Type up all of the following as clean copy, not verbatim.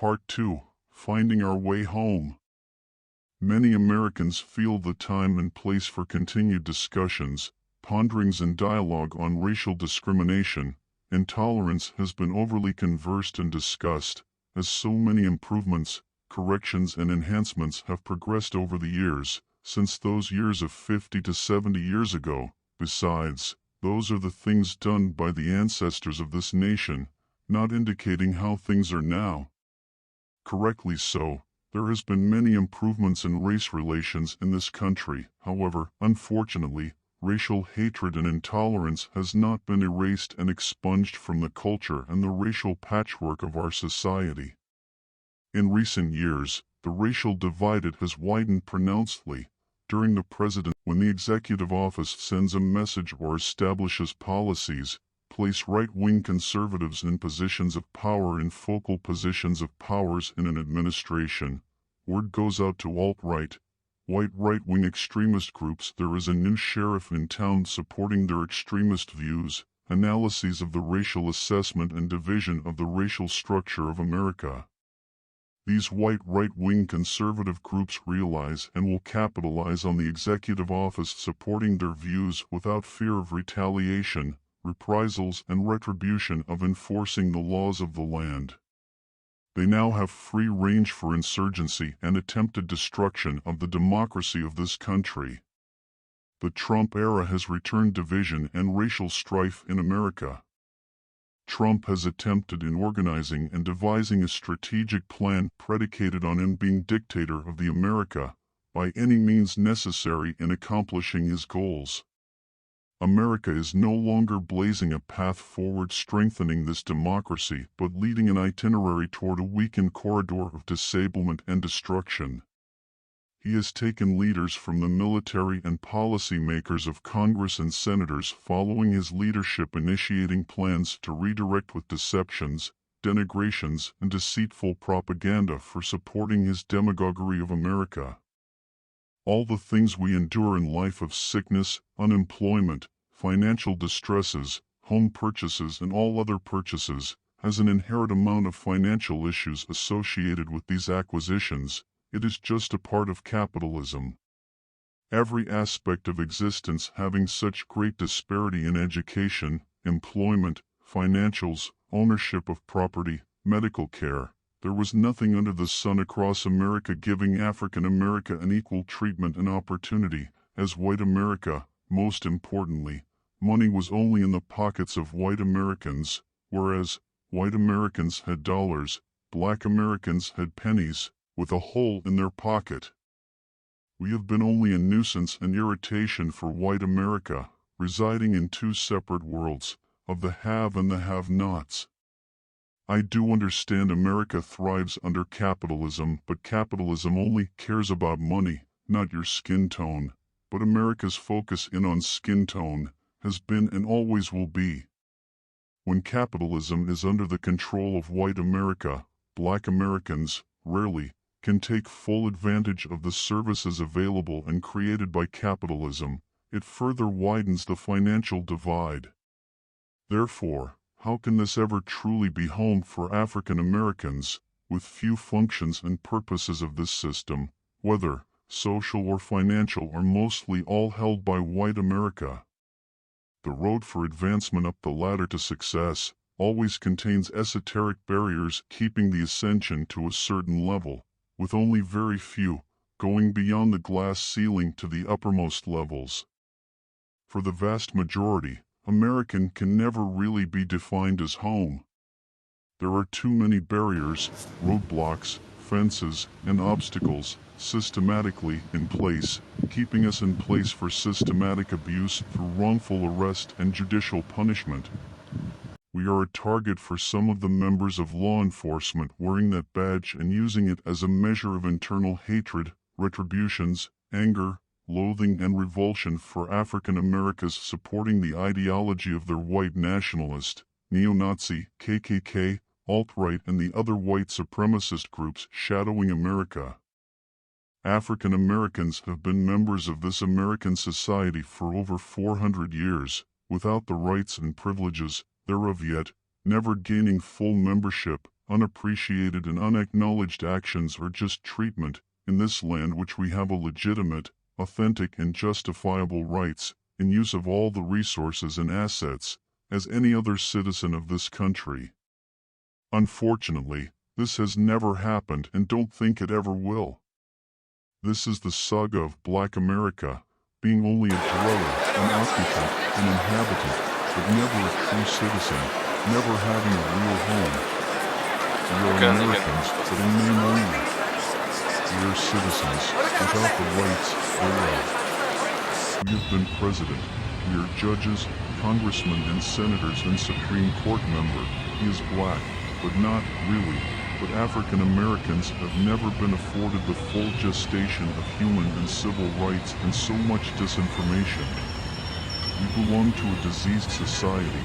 Part 2, Finding Our Way Home. Many Americans feel the time and place for continued discussions, ponderings and dialogue on racial discrimination. Intolerance has been overly conversed and discussed, as so many improvements, corrections and enhancements have progressed over the years, since those years of 50 to 70 years ago. Besides, those are the things done by the ancestors of this nation, not indicating how things are now. Correctly so, there has been many improvements in race relations in this country. However, unfortunately, racial hatred and intolerance has not been erased and expunged from the culture and the racial patchwork of our society. In recent years, the racial divide has widened pronouncedly. During the president, when the executive office sends a message or establishes policies, place right-wing conservatives in positions of power in focal positions of powers in an administration. Word goes out to alt-right, white right-wing extremist groups there is a new sheriff in town supporting their extremist views, analyses of the racial assessment and division of the racial structure of America. These white right-wing conservative groups realize and will capitalize on the executive office supporting their views without fear of retaliation, reprisals and retribution of enforcing the laws of the land. They now have free range for insurgency and attempted destruction of the democracy of this country. The Trump era has returned division and racial strife in America. Trump has attempted in organizing and devising a strategic plan predicated on him being dictator of the America, by any means necessary in accomplishing his goals. America is no longer blazing a path forward strengthening this democracy but leading an itinerary toward a weakened corridor of disablement and destruction. He has taken leaders from the military and policy makers of Congress and senators following his leadership initiating plans to redirect with deceptions, denigrations and deceitful propaganda for supporting his demagoguery of America. All the things we endure in life of sickness, unemployment, financial distresses, home purchases and all other purchases, has an inherent amount of financial issues associated with these acquisitions. It is just a part of capitalism. Every aspect of existence having such great disparity in education, employment, financials, ownership of property, medical care, there was nothing under the sun across America giving African America an equal treatment and opportunity, as white America. Most importantly, money was only in the pockets of white Americans, whereas white Americans had dollars, black Americans had pennies, with a hole in their pocket. We have been only a nuisance and irritation for white America, residing in two separate worlds, of the have and the have-nots. I do understand America thrives under capitalism, but capitalism only cares about money, not your skin tone. But America's focus in on skin tone has been and always will be. When capitalism is under the control of white America, black Americans, rarely, can take full advantage of the services available and created by capitalism. It further widens the financial divide. Therefore, how can this ever truly be home for African Americans, with few functions and purposes of this system, whether social or financial, are mostly all held by white America? The road for advancement up the ladder to success always contains esoteric barriers keeping the ascension to a certain level, with only very few going beyond the glass ceiling to the uppermost levels. For the vast majority, American can never really be defined as home. There are too many barriers, roadblocks, fences, and obstacles systematically in place, keeping us in place for systematic abuse through wrongful arrest and judicial punishment. We are a target for some of the members of law enforcement wearing that badge and using it as a measure of internal hatred, retributions, anger, loathing and revulsion for African Americans supporting the ideology of their white nationalist, neo-Nazi, KKK, alt-right and the other white supremacist groups shadowing America. African Americans have been members of this American society for over 400 years, without the rights and privileges thereof yet, never gaining full membership, unappreciated and unacknowledged actions are just treatment, in this land which we have a legitimate, authentic and justifiable rights, in use of all the resources and assets, as any other citizen of this country. Unfortunately, this has never happened and don't think it ever will. This is the saga of Black America, being only a dweller, an occupant, an inhabitant, but never a true citizen, never having a real home. We are Americans, but in name only. We are citizens, without the rights thereof. We have been president, we are judges, congressmen and senators and Supreme Court member. He is black, but not really. But African Americans have never been afforded the full gestation of human and civil rights and so much disinformation. We belong to a diseased society,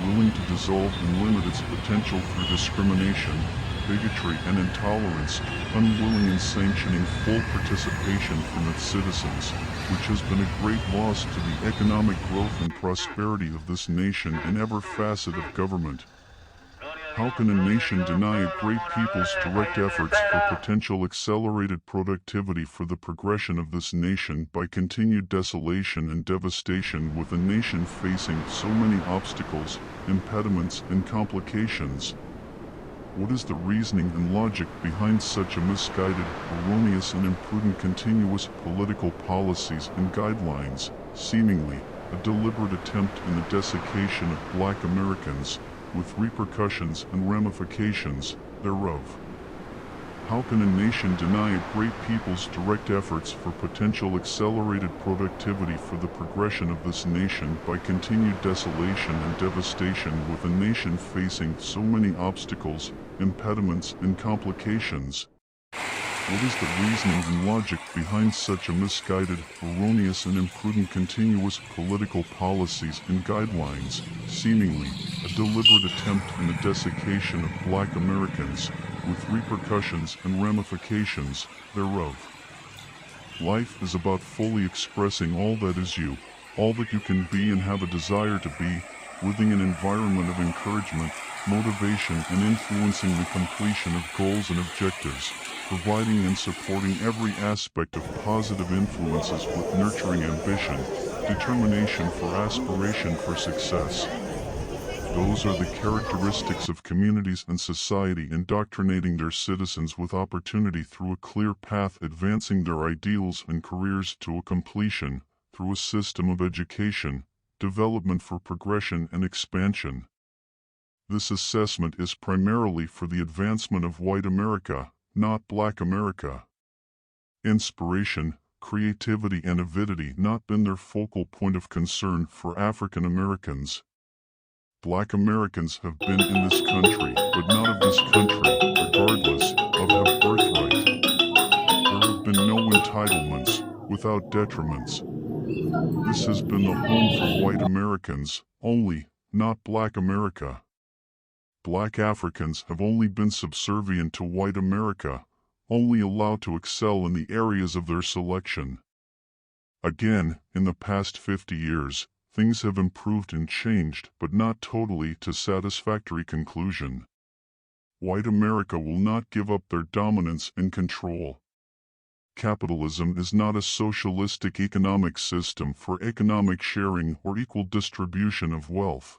willing to dissolve and limit its potential through discrimination, bigotry and intolerance, unwilling in sanctioning full participation from its citizens, which has been a great loss to the economic growth and prosperity of this nation in every facet of government. How can a nation deny a great people's direct efforts for potential accelerated productivity for the progression of this nation by continued desolation and devastation, with a nation facing so many obstacles, impediments and complications? What is the reasoning and logic behind such a misguided, erroneous and imprudent continuous political policies and guidelines, seemingly a deliberate attempt in the desiccation of Black Americans, with repercussions and ramifications thereof? How can a nation deny a great people's direct efforts for potential accelerated productivity for the progression of this nation by continued desolation and devastation, with a nation facing so many obstacles, impediments and complications? What is the reasoning and logic behind such a misguided, erroneous and imprudent continuous political policies and guidelines, seemingly a deliberate attempt in the desiccation of Black Americans, with repercussions and ramifications thereof? Life is about fully expressing all that is you, all that you can be and have a desire to be, within an environment of encouragement, motivation and influencing the completion of goals and objectives, providing and supporting every aspect of positive influences with nurturing ambition, determination for aspiration for success. Those are the characteristics of communities and society, indoctrinating their citizens with opportunity through a clear path, advancing their ideals and careers to a completion, through a system of education, development for progression and expansion. This assessment is primarily for the advancement of white America, not Black America. Inspiration, creativity and avidity not been their focal point of concern for African Americans. Black Americans have been in this country, but not of this country, regardless of have birthright. There have been no entitlements, without detriments. This has been the home for white Americans, only, not Black America. Black Africans have only been subservient to white America, only allowed to excel in the areas of their selection. Again, in the past 50 years, things have improved and changed, but not totally to satisfactory conclusion. White America will not give up their dominance and control. Capitalism is not a socialistic economic system for economic sharing or equal distribution of wealth.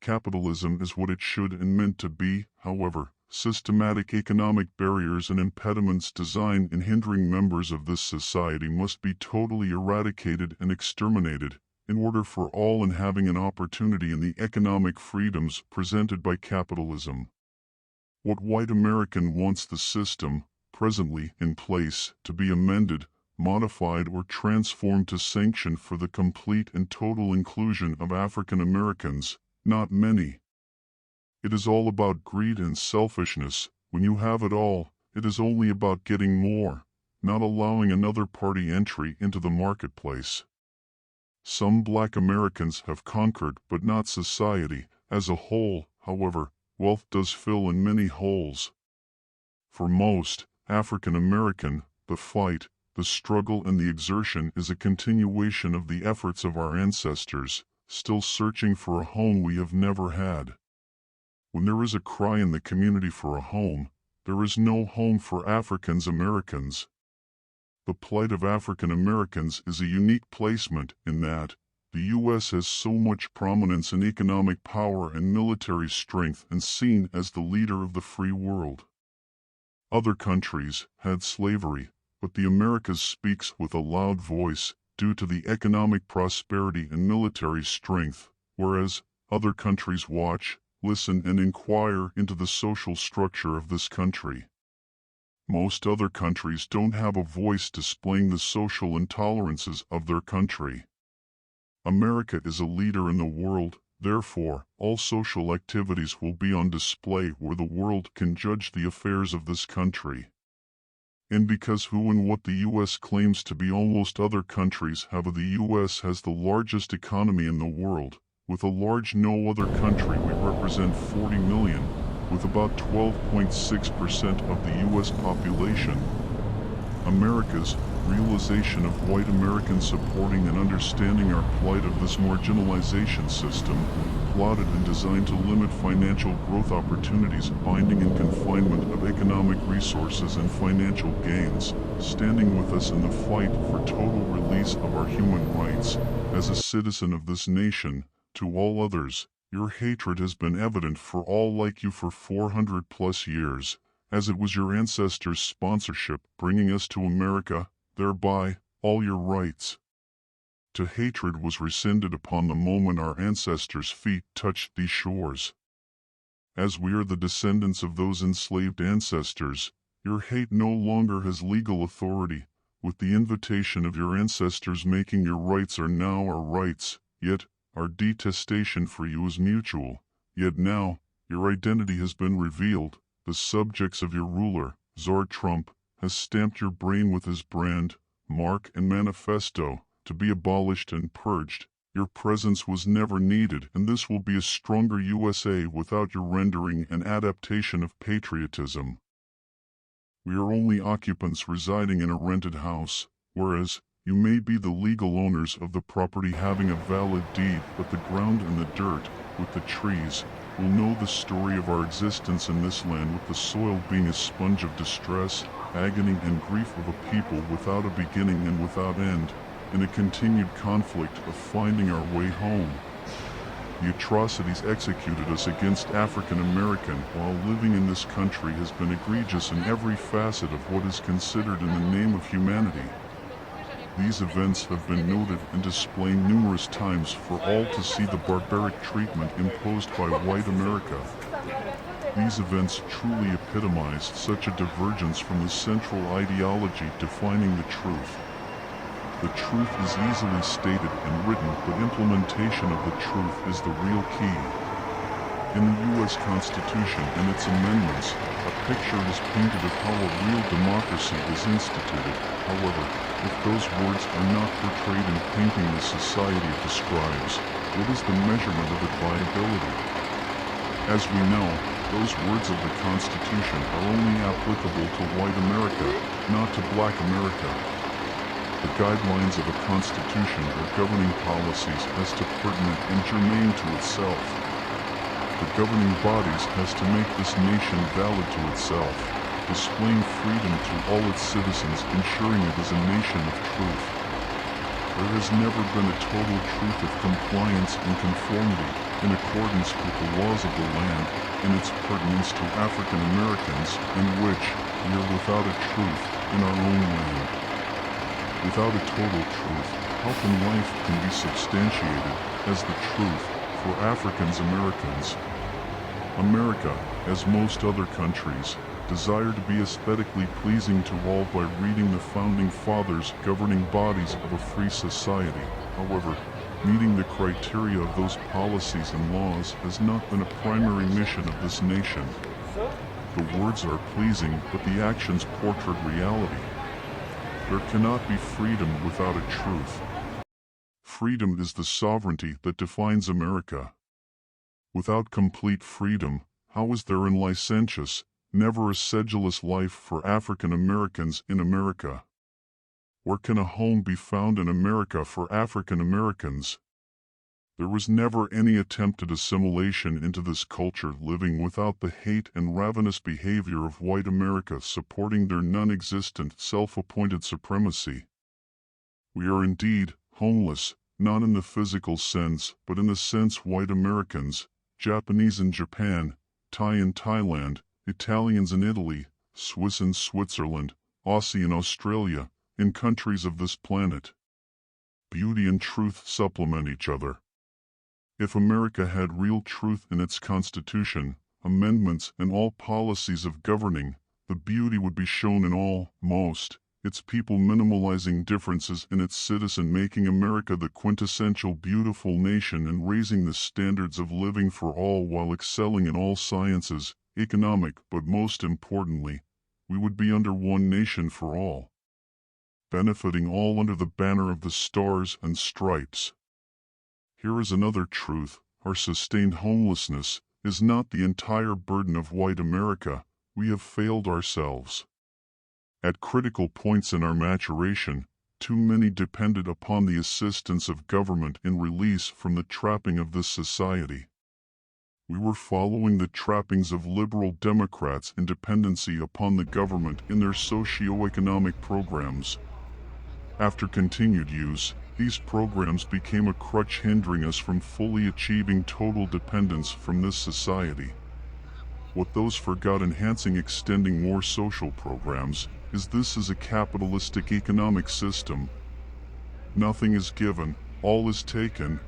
Capitalism is what it should and meant to be, however, systematic economic barriers and impediments designed in hindering members of this society must be totally eradicated and exterminated, in order for all in having an opportunity in the economic freedoms presented by capitalism. What white American wants the system, presently in place, to be amended, modified or transformed to sanction for the complete and total inclusion of African Americans, not many. It is all about greed and selfishness. When you have it all, it is only about getting more, not allowing another party entry into the marketplace. Some Black Americans have conquered, but not society as a whole. However, wealth does fill in many holes. For most African American, the fight, the struggle and the exertion is a continuation of the efforts of our ancestors, still searching for a home we have never had. When there is a cry in the community for a home, there is no home for Africans Americans. The plight of African Americans is a unique placement in that the U.S. has so much prominence in economic power and military strength and seen as the leader of the free world. Other countries had slavery, but the Americas speaks with a loud voice due to the economic prosperity and military strength, whereas other countries watch, listen, and inquire into the social structure of this country. Most other countries don't have a voice displaying the social intolerances of their country. America is a leader in the world, therefore, all social activities will be on display where the world can judge the affairs of this country. And because who and what the U.S. claims to be almost other countries have, the U.S. has the largest economy in the world. With a large no other country, we represent 40 million, with about 12.6% of the U.S. population. America's realization of white Americans supporting and understanding our plight of this marginalization system, plotted and designed to limit financial growth opportunities, binding and confinement of economic resources and financial gains, standing with us in the fight for total release of our human rights. As a citizen of this nation, to all others, your hatred has been evident for all like you for 400 plus years, as it was your ancestors' sponsorship bringing us to America, thereby, all your rights. To hatred was rescinded upon the moment our ancestors' feet touched these shores. As we are the descendants of those enslaved ancestors, your hate no longer has legal authority, with the invitation of your ancestors making your rights are now our rights, yet, our detestation for you is mutual, yet now, your identity has been revealed, the subjects of your ruler, Tsar Trump, has stamped your brain with his brand, mark and manifesto, to be abolished and purged. Your presence was never needed, and this will be a stronger USA without your rendering and adaptation of patriotism. We are only occupants residing in a rented house, whereas, you may be the legal owners of the property having a valid deed, but the ground and the dirt, with the trees, will know the story of our existence in this land, with the soil being a sponge of distress, agony and grief of a people without a beginning and without end, in a continued conflict of finding our way home. The atrocities executed us against African American while living in this country has been egregious in every facet of what is considered in the name of humanity. These events have been noted and displayed numerous times for all to see the barbaric treatment imposed by white America. These events truly epitomized such a divergence from the central ideology defining the truth. The truth is easily stated and written, but implementation of the truth is the real key. In the U.S. Constitution and its amendments, a picture is painted of how a real democracy is instituted. However, if those words are not portrayed in painting the society it describes, what is the measurement of its viability? As we know, those words of the Constitution are only applicable to white America, not to black America. The guidelines of a Constitution are governing policies as to pertinent and germane to itself. The governing bodies has to make this nation valid to itself, displaying freedom to all its citizens, ensuring it is a nation of truth. There has never been a total truth of compliance and conformity in accordance with the laws of the land and its pertinence to African Americans, in which we are without a truth in our own land. Without a total truth, health and life can be substantiated as the truth for Africans Americans. America, as most other countries, desire to be aesthetically pleasing to all by reading the Founding Fathers' governing bodies of a free society. However, meeting the criteria of those policies and laws has not been a primary mission of this nation. The words are pleasing, but the actions portray reality. There cannot be freedom without a truth. Freedom is the sovereignty that defines America. Without complete freedom, how is there in licentious, never a sedulous life for African Americans in America? Where can a home be found in America for African Americans? There was never any attempt at assimilation into this culture, living without the hate and ravenous behavior of white America supporting their non-existent, self-appointed supremacy. We are indeed homeless, not in the physical sense, but in the sense white Americans, Japanese in Japan, Thai in Thailand, Italians in Italy, Swiss in Switzerland, Aussie in Australia, in countries of this planet. Beauty and truth supplement each other. If America had real truth in its constitution, amendments, and all policies of governing, the beauty would be shown in its people, minimalizing differences in its citizen, making America the quintessential beautiful nation and raising the standards of living for all while excelling in all sciences, economic, but most importantly, we would be under one nation for all, benefiting all under the banner of the stars and stripes. Here is another truth: our sustained homelessness is not the entire burden of white America. We have failed ourselves. At critical points in our maturation, too many depended upon the assistance of government in release from the trapping of this society. We were following the trappings of liberal Democrats in dependency upon the government in their socio-economic programs. After continued use, these programs became a crutch, hindering us from fully achieving total dependence from this society. What those forgot, enhancing, extending more social programs, is this is a capitalistic economic system. Nothing is given, all is taken.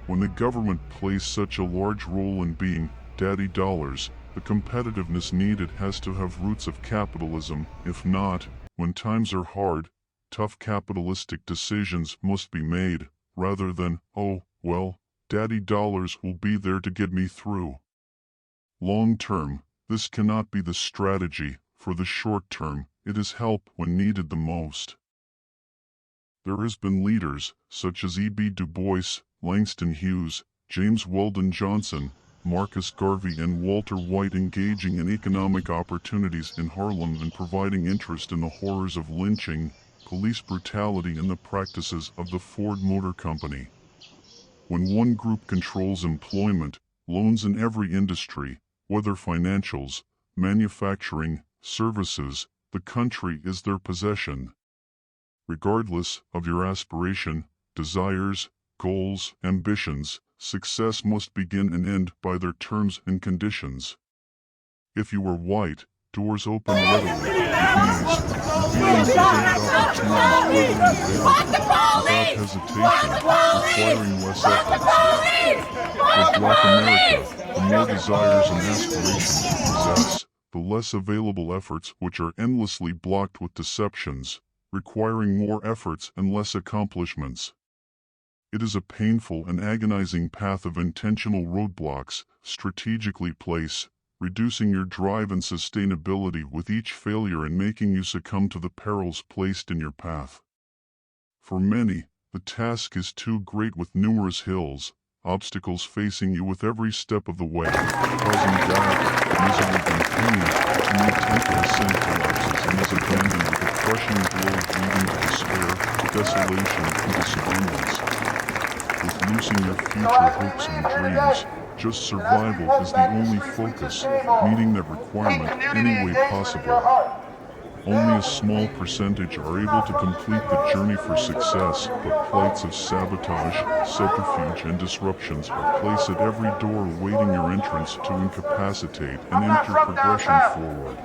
When the government plays such a large role in being daddy dollars, the competitiveness needed has to have roots of capitalism. If not, when times are hard, tough capitalistic decisions must be made, rather than, oh, well, daddy dollars will be there to get me through. Long term, this cannot be the strategy. For the short term, it is help when needed the most. There has been leaders, such as E.B. Du Bois, Langston Hughes, James Weldon Johnson, Marcus Garvey and Walter White, engaging in economic opportunities in Harlem and providing interest in the horrors of lynching, police brutality and the practices of the Ford Motor Company. When one group controls employment, loans in every industry, whether financials, manufacturing, services, the country is their possession. Regardless of your aspiration, desires, goals, ambitions, success must begin and end by their terms and conditions. If you are white, doors open readily, with ease, revealing presented opportunities readily available, without hesitation, requiring less effort. For Black America, the more desires and aspirations you possess, the less available efforts, which are endlessly blocked with deceptions, requiring more efforts and less accomplishments. It is a painful and agonizing path of intentional roadblocks, strategically placed, reducing your drive and sustainability with each failure and making you succumb to the perils placed in your path. For many, the task is too great, with numerous hills, obstacles facing you with every step of the way, causing doubt, misery and pain, and the attempt to ascend collapses and is abandoned with a crushing blow, leading to despair, desolation, and despondence. With losing your future hopes and dreams, just survival is the only focus, meeting that requirement any way possible. Only a small percentage are able to complete the journey for success, but plights of sabotage, subterfuge and disruptions are placed at every door awaiting your entrance to incapacitate and impede progression forward.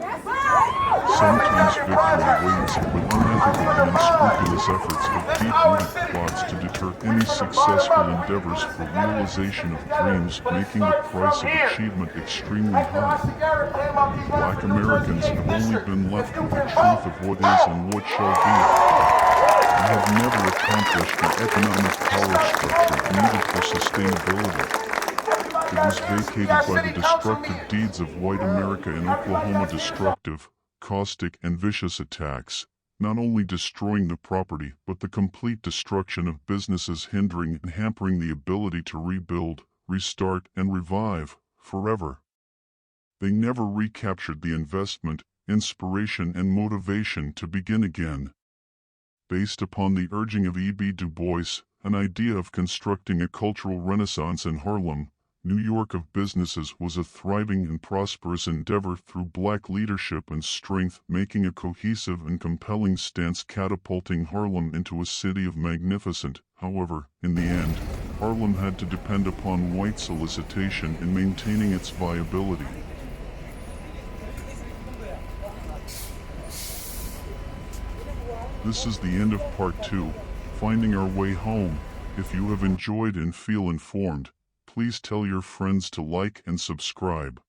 Sometimes victory waits, but unethical and unscrupulous efforts of deep-rooted plots to deter any successful endeavors for realization of dreams, making the price of achievement extremely high. Black Americans have only been left with the truth of what is and what shall be. We have never accomplished the economic power structure needed for sustainability. It was vacated by the destructive deeds of white America in Oklahoma, destructive, caustic and vicious attacks, not only destroying the property but the complete destruction of businesses, hindering and hampering the ability to rebuild, restart and revive, forever. They never recaptured the investment, inspiration and motivation to begin again. Based upon the urging of E.B. Du Bois, an idea of constructing a cultural renaissance in Harlem, New York of businesses was a thriving and prosperous endeavor through black leadership and strength, making a cohesive and compelling stance, catapulting Harlem into a city of magnificent. However, in the end, Harlem had to depend upon white solicitation in maintaining its viability. This is the end of part 2, Finding Our Way Home. If you have enjoyed and feel informed, please tell your friends to like and subscribe.